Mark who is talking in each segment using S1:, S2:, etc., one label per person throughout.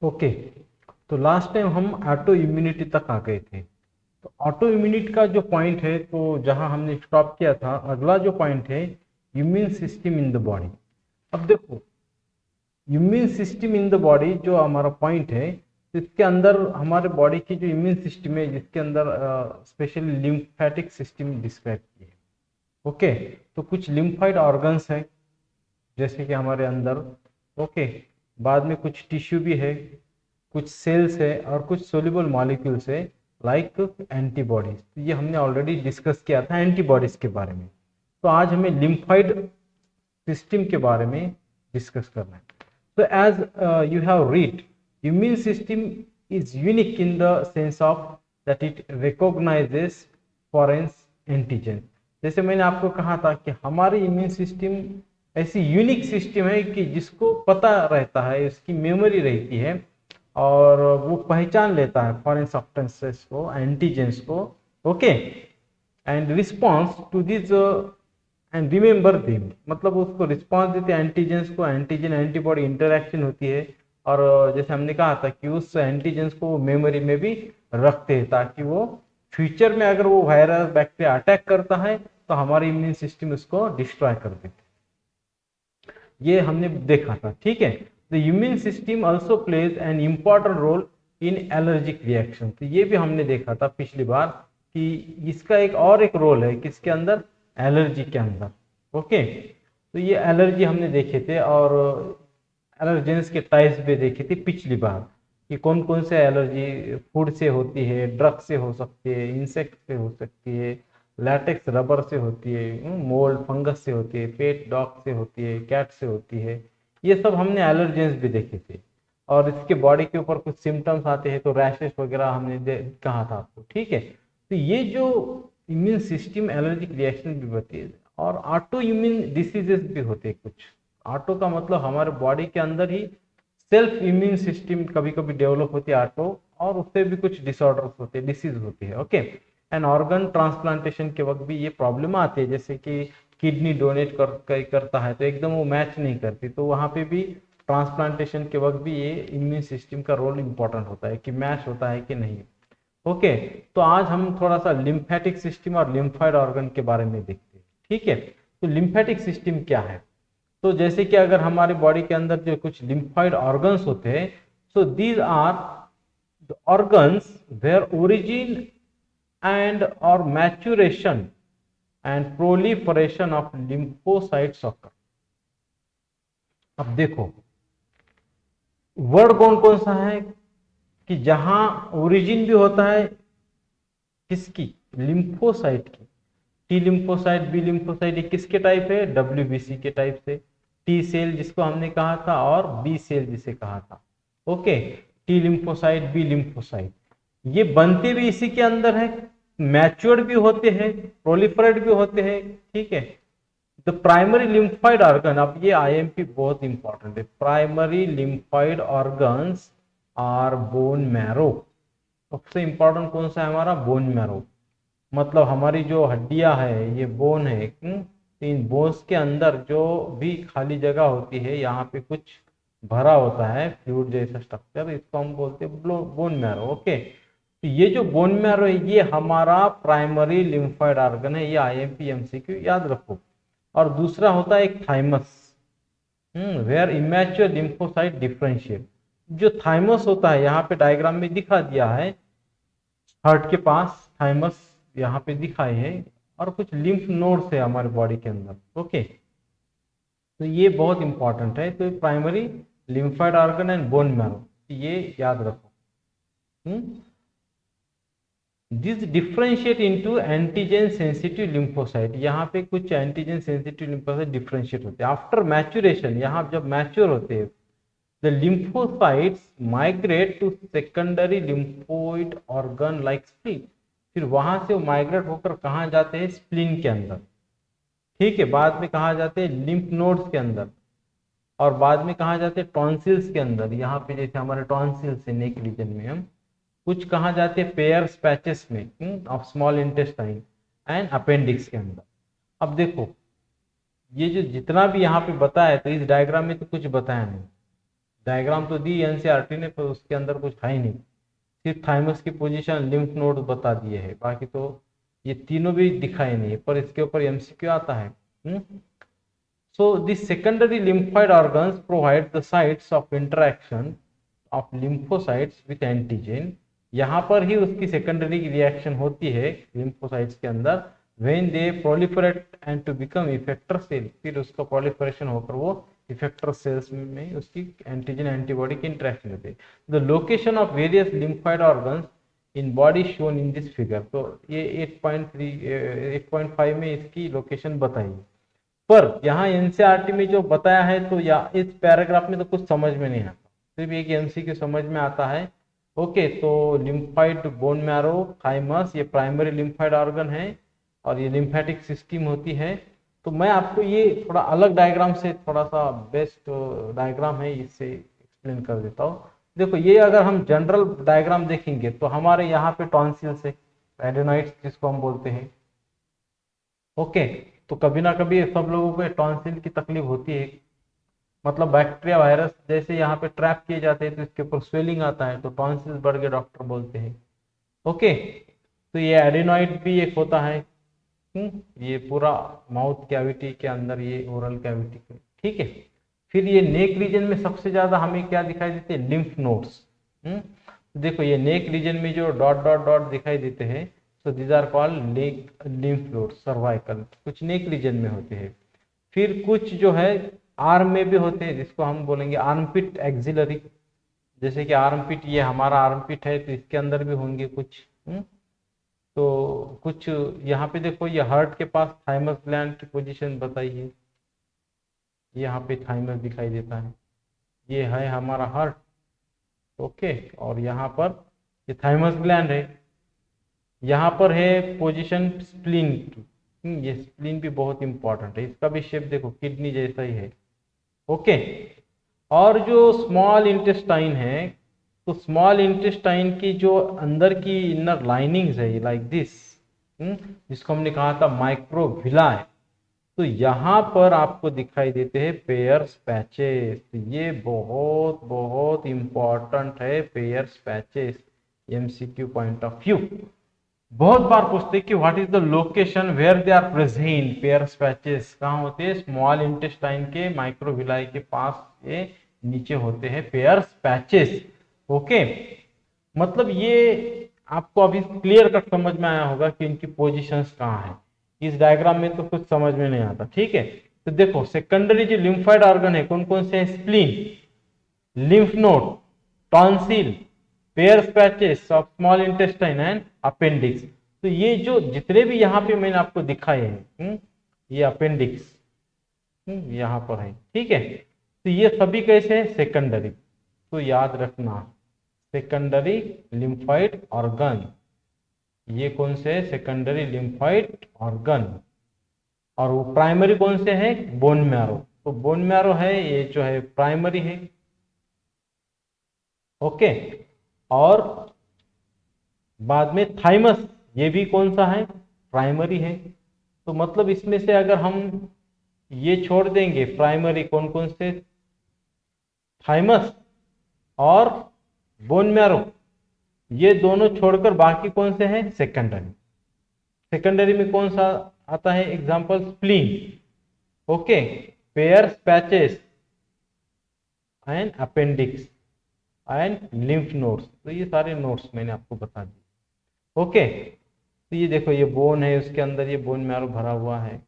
S1: Okay. तो last time हम auto immunity तक आ गए थे। तो ऑटो इम्यूनिटी का जो पॉइंट है, तो जहां हमने स्टॉप किया था, अगला जो पॉइंट है immune system in the body. अब देखो, immune system in the body जो हमारा पॉइंट है, तो इसके अंदर हमारे बॉडी की जो इम्यून सिस्टम है, जिसके अंदर स्पेशली लिम्फेटिक सिस्टम डिस्क्राइब की है। ओके। तो कुछ लिम्फाइड ऑर्गन्स है जैसे कि हमारे अंदर। ओके। बाद में कुछ टिश्यू भी है, कुछ सेल्स है और कुछ सोल्यूबल मॉलिक्यूल्स है, लाइक एंटीबॉडीज। तो ये हमने ऑलरेडी डिस्कस किया था एंटीबॉडीज के बारे में। तो आज हमें लिम्फाइड सिस्टम के बारे में डिस्कस करना है। तो as you have read, immune system is unique in the sense of that it recognizes foreign antigen। जैसे मैंने आपको कहा था कि हमारी इम्यून सिस्टम ऐसी यूनिक सिस्टम है कि जिसको पता रहता है, उसकी मेमोरी रहती है और वो पहचान लेता है फॉरेन सब्सटेंसेस को, एंटीजेंस को। Okay. And response to this and remember them, मतलब उसको रिस्पॉन्स देते हैं एंटीजेंस को। एंटीजन एंटीबॉडी इंटरेक्शन होती है और जैसे हमने कहा था कि उस एंटीजेंस को मेमोरी में भी रखते हैं, ताकि वो फ्यूचर में अगर वो वायरस बैक्टीरिया अटैक करता है तो हमारी इम्यून सिस्टम उसको डिस्ट्रॉय कर देती है। ये हमने देखा था, ठीक है। The immune system also plays an important role in allergic reaction. तो ये भी हमने देखा था पिछली बार कि इसका एक रोल है किसके अंदर, एलर्जी के अंदर। ओके। तो ये एलर्जी हमने देखे थे और एलर्जेंस के टाइप्स भी देखे थे पिछली बार कि कौन कौन से एलर्जी फूड से होती है, ड्रग से हो सकती है, इंसेक्ट से हो सकती है, लैटेक्स रबर से होती है, मोल्ड फंगस से होती है, पेट डॉग से होती है, कैट से होती है। ये सब हमने एलर्जेंस भी देखे थे। और इसके बॉडी के ऊपर कुछ सिम्टम्स आते हैं तो रैशेस वगैरह हमने कहा था आपको, ठीक है। तो ये जो इम्यून सिस्टम एलर्जिक रिएक्शन भी होती है और ऑटो इम्यून डिसीजेस भी होते हैं कुछ। ऑटो का मतलब हमारे बॉडी के अंदर ही सेल्फ इम्यून सिस्टम कभी कभी डेवलप होती है ऑटो, और उससे भी कुछ डिसऑर्डर्स होते हैं, डिसीज होती है। ओके। एंड ऑर्गन ट्रांसप्लांटेशन के वक्त भी ये प्रॉब्लम आती है, जैसे कि किडनी डोनेट करता है तो एकदम वो मैच नहीं करती, तो वहां पे भी ट्रांसप्लांटेशन के वक्त भी ये इम्यून सिस्टम का रोल इंपॉर्टेंट होता है कि मैच होता है कि नहीं। ओके। तो आज हम थोड़ा सा लिम्फेटिक सिस्टम और लिम्फाइड ऑर्गन के बारे में देखते हैं, ठीक है। तो लिम्फेटिक सिस्टम क्या है? तो जैसे कि अगर हमारी बॉडी के अंदर जो कुछ लिम्फाइड ऑर्गन्स होते हैं, so these are the organs where origin and और maturation and proliferation of lymphocytes occur. अब देखो, वर्ड कौन कौन सा है कि जहां ओरिजिन भी होता है किसकी, लिम्फोसाइट की। टी लिम्फोसाइट, बी लिम्फोसाइट, ये किसके टाइप है, डब्ल्यूबीसी के टाइप से। टी सेल जिसको हमने कहा था और बी सेल जिसे कहा था। Okay. T lymphocyte, B lymphocyte, ये बनते भी इसी के अंदर है, मैच्योर्ड भी होते हैं, प्रोलिफरेट भी होते हैं, ठीक है। द प्राइमरी लिम्फाइड ऑर्गन, अब ये आईएमपी बहुत इंपॉर्टेंट है, primary lymphoid organs are bone marrow. सबसे इंपॉर्टेंट कौन सा है हमारा, बोन मैरो। मतलब हमारी जो हड्डियां है ये बोन है। तो इन बोन्स के अंदर जो भी खाली जगह होती है, यहाँ पे कुछ भरा होता है फ्लूइड जैसा स्ट्रक्चर, इसको हम बोलते हैं बोन मैरो। ओके। तो ये जो बोन मैरो है ये हमारा प्राइमरी लिम्फाइड ऑर्गन है, ये आईएमपी एमसीक्यू याद रखो। और दूसरा होता है एक thymus, where immature lymphocyte differentiate. जो थाइमस होता है यहाँ पे डायग्राम में दिखा दिया है, हार्ट के पास थाइमस यहाँ पे दिखाए है, और कुछ लिम्फ नोड्स है हमारे बॉडी के अंदर। ओके। तो ये बहुत इंपॉर्टेंट है। तो primary lymphoid organ and bone marrow, ये याद रखो। This differentiate into antigen sensitive lymphocyte, यहाँ पे कुछ एंटीजन सेंसिटिव लिम्फोसाइट डिफरेंशिएट होते हैं आफ्टर मैच्योरेशन। यहाँ जब मैच्योर होते हैं, the lymphocytes migrate to secondary lymphoid organ like spleen। फिर वहां से वो माइग्रेट होकर कहाँ जाते हैं, स्प्लीन के अंदर, ठीक है। बाद में कहाँ जाते हैं, लिम्फ नोड्स के अंदर। और बाद में कहाँ जाते हैं, टॉन्सिल्स के अंदर। यहाँ पे जैसे हमारे टॉन्सिल्स है नेक रीजन में, हम कुछ कहाँ जाते हैं, पेयर्स पैचेस में of small intestine and appendix के अंदर। अब देखो, ये जो जितना भी यहाँ पे बताया, तो इस डायग्राम में तो कुछ बताया नहीं। डायग्राम तो दी एनसीईआरटी ने, पर उसके अंदर कुछ है ही नहीं, सिर्फ थाइमस की पोजीशन, लिम्फ नोड बता दिए है, बाकी तो ये तीनों भी दिखाए नहीं है, पर इसके ऊपर एमसीक्यू आता है। So the secondary lymphoid organs provide the sites of interaction of lymphocytes with antigen। यहाँ पर ही उसकी सेकेंडरी रिएक्शन होती है लिम्फोसाइट्स के अंदर, when they proliferate and to become effector cell, फिर उसका proliferation होकर वो इफेक्टर सेल्स में उसकी एंटीजन एंटीबॉडी की इंटरेक्शन होती है। The location of various lymphoid organs in body shown in this figure. तो ये 8.5 में इसकी लोकेशन बताई, पर यहाँ एनसीईआरटी में जो बताया है तो या इस पैराग्राफ में तो कुछ समझ में नहीं आता, सिर्फ एक एमसीक्यू समझ में आता है। ओके, तो लिम्फाइड बोन मैरो थाइमस ये प्राइमरी लिम्फाइड ऑर्गन है और ये लिम्फेटिक सिस्टम होती है। तो मैं आपको ये थोड़ा अलग डायग्राम से, थोड़ा सा बेस्ट डायग्राम है, इससे एक्सप्लेन कर देता हूँ। देखो, ये अगर हम जनरल डायग्राम देखेंगे तो हमारे यहाँ पे टॉन्सिल्स है, एडेनोइड्स जिसको हम बोलते हैं। ओके, तो कभी ना कभी सब लोगों को टॉन्सिल की तकलीफ होती है, मतलब बैक्टीरिया वायरस जैसे यहाँ पे ट्रैप किए जाते हैं तो इसके ऊपर स्वेलिंग आता है, तो टॉन्सिल्स बढ़ गए डॉक्टर बोलते हैं। ओके, तो ये एडिनॉइड भी एक होता है। ये पूरा माउथ कैविटी के अंदर, ये ओरल कैविटी, ठीक है। फिर ये नेक रीजन में सबसे ज्यादा हमें क्या दिखाई देते हैं, लिम्फ नोड्स। देखो, ये नेक रीजन में जो डॉट डॉट डॉट दिखाई देते हैं, तो these are called neck lymph nodes. Cervical कुछ नेक रीजन में होते हैं, फिर कुछ जो है आर्म में भी होते हैं, जिसको हम बोलेंगे आर्मपिट एक्सिलरी। जैसे कि आर्मपिट, ये हमारा आर्मपिट है, तो इसके अंदर भी होंगे कुछ। तो कुछ यहाँ पे देखो, ये हार्ट के पास थाइमस ग्लैंड की पोजीशन बताई है, यहाँ पे थाइमस दिखाई देता है, ये है हमारा हार्ट। ओके, और यहाँ पर ये थाइमस ग्लैंड है, यहाँ पर है पोजीशन स्प्लीन की। ये स्प्लीन भी बहुत इंपॉर्टेंट है, इसका भी शेप देखो किडनी जैसा ही है। ओके, और जो स्मॉल इंटेस्टाइन है, तो स्मॉल इंटेस्टाइन की जो अंदर की इनर लाइनिंग्स है लाइक दिस, जिसको हमने कहा था माइक्रोविला है, तो यहाँ पर आपको दिखाई देते हैं पेयर्स पैचेस। तो ये बहुत बहुत इंपॉर्टेंट है, Peyer's patches, MCQ point of view. बहुत बार पूछते हैं कि what is the location where they are present Peyer's patches, कहाँ होते हैं, स्मॉल इंटेस्टाइन के माइक्रोविलाई के पास ये नीचे होते हैं पेयर्स पैचेस। ओके, मतलब ये आपको अभी क्लियर कट समझ में आया होगा कि इनकी पोजीशंस कहाँ है। इस डायग्राम में तो कुछ समझ में नहीं आता, ठीक है। तो देखो, सेकेंडरी जो लिम्फाइड ऑर्गन है कौन कौन से हैं, spleen, lymph node, tonsil, pairs patches of small intestine and appendix. तो ये जो जितने भी यहाँ पे मैंने आपको दिखाए हैं, ये अपेंडिक्स यहाँ पर है, ठीक है। तो ये सभी कैसे हैं, सेकेंडरी। तो याद रखना, सेकेंडरी लिम्फाइड ऑर्गन, ये कौन से है, सेकेंडरी लिम्फाइड ऑर्गन। और वो प्राइमरी कौन से है, बोन मैरो। तो बोन मैरो है, ये जो है प्राइमरी है। ओके, और बाद में थाइमस, ये भी कौन सा है, प्राइमरी है। तो मतलब इसमें से अगर हम ये छोड़ देंगे प्राइमरी कौन कौन से, थाइमस और बोन मैरो, ये दोनों छोड़कर बाकी कौन से हैं, सेकेंडरी। सेकेंडरी में कौन सा आता है, example spleen, okay, pairs patches and appendix and lymph nodes. तो ये सारे नोड्स मैंने आपको बता दिए। ओके, तो ये देखो, ये बोन है, उसके अंदर ये बोन मैरो भरा हुआ है।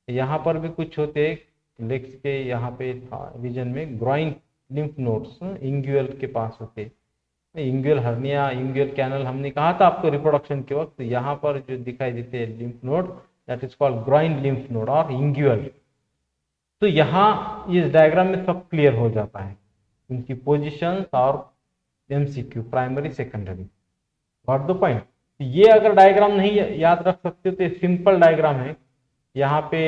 S1: यहाँ पर भी कुछ होते हैं लेग्स के यहाँ पे रीजन में, ग्रॉइन लिम्फ नोड्स इंग्यूअल के पास होते हैं। इंग्यूअल हर्निया, इंग्यूअल कैनल हमने कहा था आपको रिप्रोडक्शन के वक्त, यहाँ पर जो दिखाई देते हैं lymph node, that is called groin lymph node और इंग्यूअल। तो यहाँ इस डायग्राम में सब क्लियर हो जाता है, उनकी पोजीशंस और MCQ primary secondary, got the point. ये अगर डायग्राम नहीं याद रख सकते तो सिंपल डायग्राम है। यहाँ पे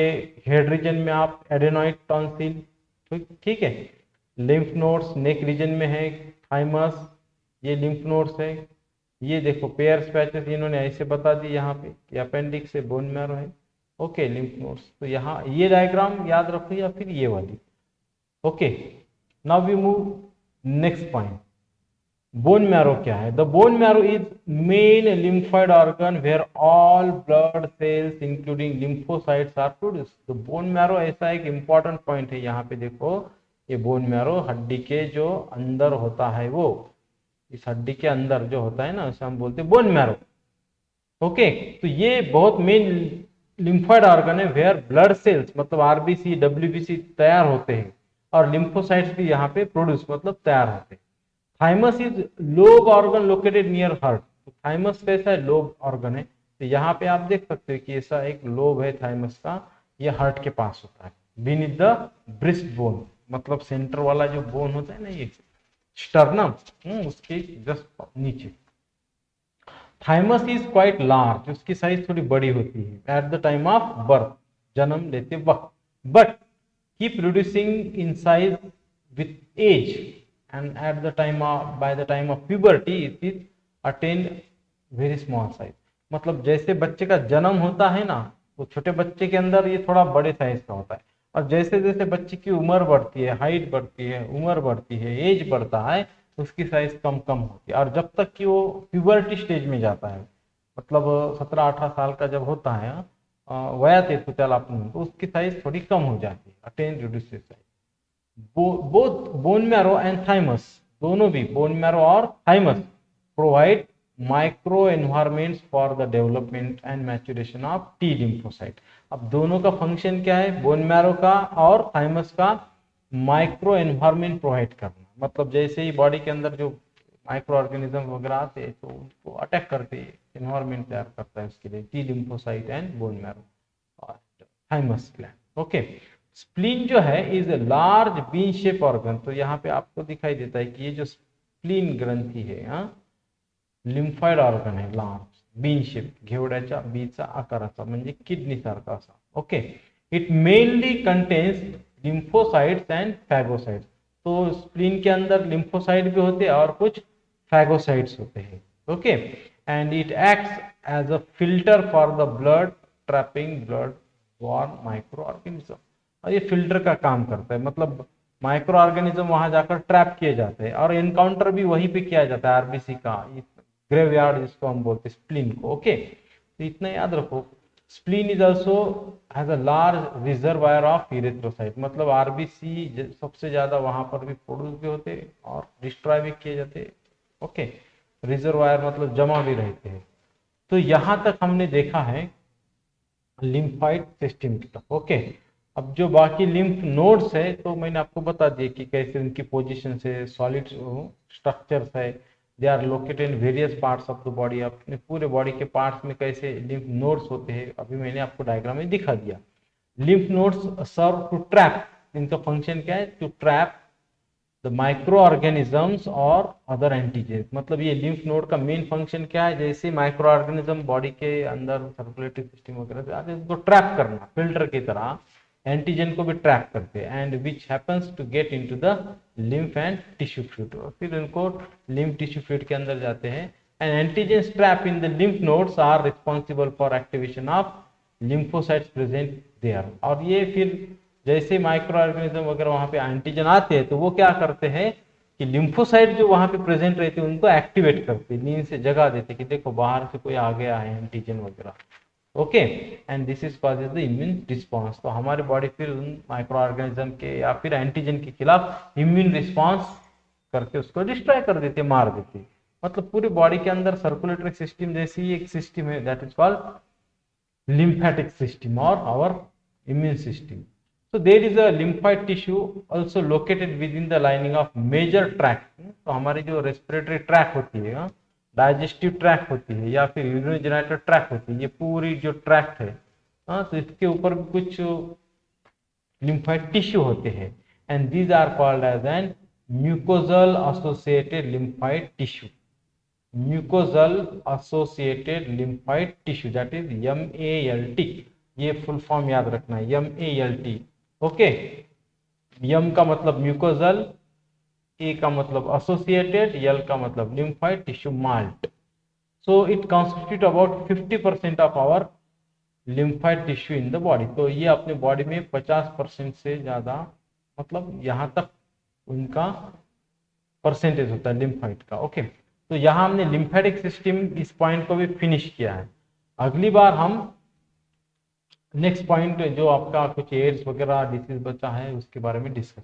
S1: हेड रीजन में आप एडेनोइड टॉन्सिल, ठीक है, लिम्फ नोड्स नेक रीजन में है, थाइमस, ये लिम्फ नोड्स है, ये देखो पेयर्स पैचेस इन्होंने ऐसे बता दी यहाँ पे, ये अपेंडिक्स से बोन मैरो है। Okay, lymph nodes. तो यहाँ ये डायग्राम याद रखो या फिर ये वाली। Okay, now we move next point, bone marrow क्या है? The bone marrow is main lymphoid organ where all blood cells including lymphocytes are produce. तो बोन मैरो ऐसा एक इंपॉर्टेंट पॉइंट है, यहाँ पे देखो ये बोन मैरो हड्डी के जो अंदर होता है, वो इस हड्डी के अंदर जो होता है ना, उसे हम बोलते हैं बोन मैरो। ओके, तो ये बहुत मेन लिम्फोइड ऑर्गन है वेयर ब्लड सेल्स मतलब आरबीसी डब्ल्यूबीसी तैयार होते हैं और लिम्फोसाइट्स भी यहाँ पे प्रोड्यूस मतलब तैयार होते हैं। Thymus is lobe organ located near heart. तो थाइमस कैसा है? लोब ऑर्गन है। तो यहाँ पे आप देख सकते हो कि ऐसा एक लोब है थाइमस का, ये हार्ट के पास होता है, बीनीथ द ब्रेस्ट बोन, मतलब सेंटर वाला जो बोन होता है ना, ये स्टर्नम, उसके जस्ट नीचे। थाइमस इज क्वाइट लार्ज, उसकी साइज थोड़ी बड़ी होती है at the time of birth, जन्म लेते वक्त, but keep reducing in size with age and at the time of by the time of puberty it is attain very small size. मतलब जैसे बच्चे का जन्म होता है ना, तो छोटे बच्चे के अंदर ये थोड़ा बड़े साइज का होता है, और जैसे जैसे बच्चे की उम्र बढ़ती है, हाइट बढ़ती है, उम्र बढ़ती है, एज बढ़ता है, उसकी साइज कम कम होती है। और जब तक कि वो प्यूबर्टी स्टेज में जाता है, मतलब 17-18 साल का जब होता है, वयात येतो त्याला आपण, तो उसकी साइज थोड़ी कम हो जाती है, attain reduces size. Both bone marrow and thymus, दोनों भी बोन मैरो और thymus provide micro environments for the development and maturation of T lymphocyte. अब दोनों का फंक्शन क्या है, बोन मैरो का और थाइमस का? माइक्रो एनवायरमेंट प्रोवाइड करना, मतलब जैसे ही बॉडी के अंदर जो माइक्रो ऑर्गेनिज्म वगैरह आते हैं तो उनको अटैक करते हैं, एनवायरमेंट तैयार करता है उसके लिए T lymphocyte and bone marrow और थाइमस ग्लैंड। ओके, स्प्लीन जो है is a large bean shape organ. तो यहाँ पे आपको दिखाई देता है कि ये जो स्प्लीन ग्रंथी है, लिम्फॉइड ऑर्गन है, लार्ज बीन शेप, घेवड्याच्या बीचा आकाराचा, म्हणजे किडनी सारखा असा। Okay, it mainly contains lymphocytes and phagocytes. तो स्प्लीन के अंदर लिम्फोसाइट भी होते हैं और कुछ फैगोसाइट्स होते हैं। Okay, and it acts as a filter for the blood trapping blood borne micro organism. और ये फिल्टर का काम करता है, मतलब माइक्रो ऑर्गेनिज्म वहां जाकर ट्रैप किए जाते हैं और एनकाउंटर भी वहीं पे किया जाता है आरबीसी का, ग्रेवयार्ड जिसको हम बोलते हैं स्प्लीन को। ओके, तो इतना याद रखो, spleen is also has a large reservoir of erythrocyte, मतलब आरबीसी सबसे ज्यादा वहां पर भी प्रोड्यूस भी होते और डिस्ट्रॉय भी किए जाते। ओके, रिजर्वायर मतलब जमा भी रहते हैं। तो यहां तक हमने देखा है लिम्फाइड सिस्टम की तरफ। ओके, अब जो बाकी लिम्फ नोड्स है तो मैंने आपको बता दिया कि कैसे उनकी पोजीशन है, सॉलिड स्ट्रक्चर्स है, they are located in various parts of the body. अपने पूरे बॉडी के पार्ट्स में कैसे लिम्फ नोड्स होते हैं, अभी मैंने आपको डायग्राम में दिखा दिया। Lymph nodes serve to trap, इनका फंक्शन क्या है? To trap the micro organisms और अदर एंटीजन। मतलब ये लिम्फ नोड का मेन फंक्शन क्या है? जैसे माइक्रो ऑर्गेनिज्म बॉडी के अंदर सर्कुलेटरी सिस्टम वगैरह से आते हैं, उसको ट्रैप करना, फिल्टर की तरह एंटीजन को भी ट्रैप करते हैं, and which happens to get into the lymph and tissue fluid, और फिर उनको लिम्फ टिश्यू फ्लूइड के अंदर जाते हैं। And antigen trap in the lymph nodes are responsible for activation of lymphocytes present there. और ये फिर जैसे माइक्रो ऑर्गेनिज्म वगैरह वहां पे एंटीजन आते हैं तो वो क्या करते हैं कि लिम्फोसाइट जो वहां पे प्रेजेंट रहते हैं उनको एक्टिवेट करते हैं, नींद से जगा देते कि देखो बाहर से कोई आ गया है एंटीजन वगैरह। Okay, and this is causes the immune response. तो हमारी बॉडी फिर उन माइक्रो ऑर्गेनिज्म के या फिर एंटीजन के खिलाफ इम्यून रिस्पॉन्स करके उसको डिस्ट्रॉय कर देते, मार देते। मतलब पूरी बॉडी के अंदर सर्कुलेटरी सिस्टम जैसी एक सिस्टम है, that is called lymphatic system or our immune system. So there is a lymphoid tissue also located within the lining of major tract। तो हमारी जो रेस्पिरेटरी ट्रैक होती है, डाइजेस्टिव ट्रैक होती है या फिर यूरिनरी ट्रैक होती है, ये पूरी जो ट्रैक्ट है, तो इसके ऊपर भी कुछ lymphoid टिश्यू होते हैं, and these are called as an mucosal associated lymphoid tissue. Mucosal associated lymphoid tissue, that is MALT। ये फुल फॉर्म याद रखना है, MALT। ओके, यम का मतलब म्यूकोजल, ए का मतलब एसोसिएटेड, यल का मतलब lymphoid tissue MALT. So it constitute about 50% of our lymphoid tissue in the body. तो ये अपने बॉडी में 50% से ज्यादा, मतलब यहाँ तक उनका परसेंटेज होता है लिम्फाइट का। ओके, तो यहाँ हमने लिम्फेटिक सिस्टम इस पॉइंट को भी फिनिश किया है। अगली बार हम नेक्स्ट पॉइंट जो आपका कुछ एड्स वगैरह डिसीज बचा है उसके बारे में डिस्कस